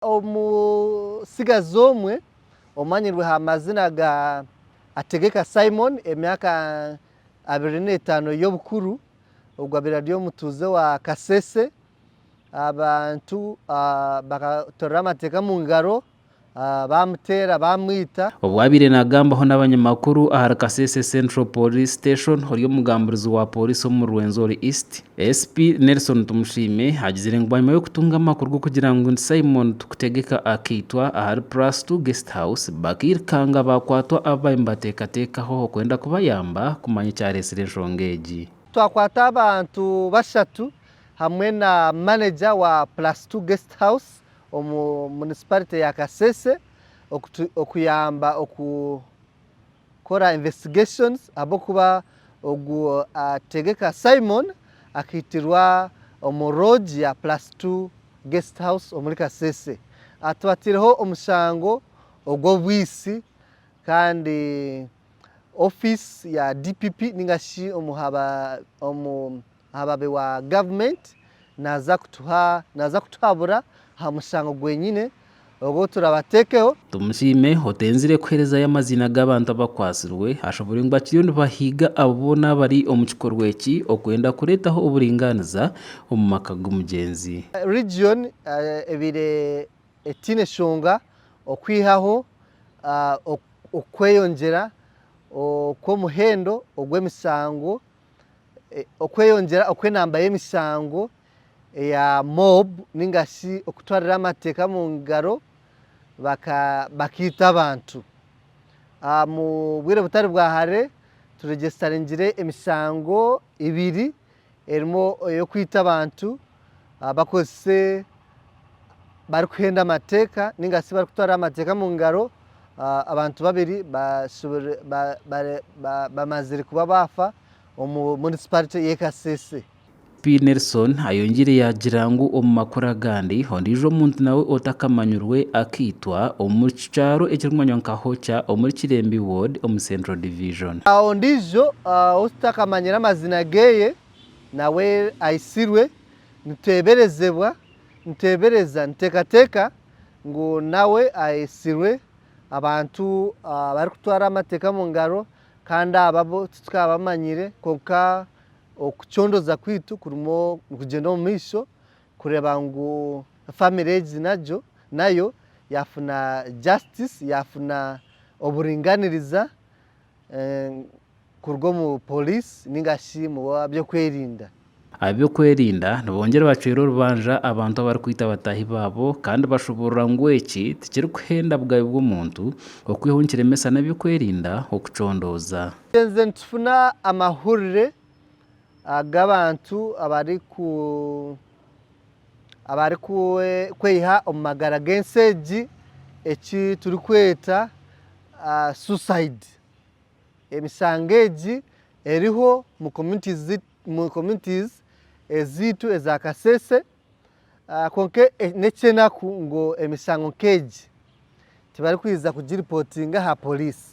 Omusigazi omwe omanyirwe ha mazina ga Ategeka Simon emyaka 25 y'obukuru ogwabira ry'omutuze wa Kasese abantu bakatorera amateka mu ngaro bamutera bamwita obwabire nagambaho n'abanyamakuru ahari Kasese Central Police Station hori omugambirizi wa polisi omu Rwenzori East SP Nelson Tumushime hagizire ngo nyuma yo kutunga amakuru kugira ngo Simon Tukutegeka akitwa ahari Plus 2 Guest House bakirkanga bakwatwa abayimbatekatekaho kwenda kubayamba kumanya cyaresire nshongeji twakwata abantu bashatu hamwe na manager wa Plus 2 Guest House omu municipality ya Kasese okuyamba okukora investigations abokuba ogu Ategeka Simon akitirwa omu lodge ya Plus 2 Guest House omuri Kasese atwatireho omushango ogw'obwisi kandi office ya DPP ningashi omuhababe wa government naza kutuhabura ha mushango gwenyine ogo turabatekeho. Tumushime hotenzire kuhereza y'amazina g'abantu abakwasirwe hashobora ngo akiriyo bahiga abona bari omukikorwa eki okwenda kuretaho uburinganiza omu maka g'umugenzi region ebire etine shonga okwihaho okweyongera okwomuhendo ogw'emisango okweyongera okwenamba y'emisango ya mob ningashi okutwarira amateka mu ngaro bakita abantu mu bwire butari bwa hare turegistaringire emisango ibiri erimo yo kwita abantu bakose bari kuhenda amateka ningashi bari kutwarira amateka mu ngaro abantu babiri bamazire kuba bafa omu municipality ye Kasese. P Nelson ayongire yagira ngo omu makuru gandi hondijo omuntu nawe otakamanyurwe akitwa omu cyaro ekirumanya nkaho cya omuri Kirembi Ward omu Central Division ondijo otakamanyira amazina geye nawe aisirwe ntebereza ntekateka ngo nawe aisirwe abantu bari kutwara amateka mu ngaro kandi ababo tukabamanyire konka okuchondoza kwitu kurimo kugenda mu misho kureba ngo family nayo yafuna justice yafuna oburinganiriza kurgo mu police ningashi mu byo kwerinda abyo kwerinda nibongera baciro rubanja abantu bari kwita batahi babo kandi bashobora ngo eki tikiri kuhenda bwawe bw'umuntu okwihungira emesa nabyo kwerinda okucondoza nze ntufuna amahurire ag'abantu abari kweha omu magara g'enseegi eki turi kweta suicide emisango egi eriho mu communities ezitu eza Kasese konke n'ekyenaku ngo emisango nk'egi tibari kwiza kugiripotinga ha polisi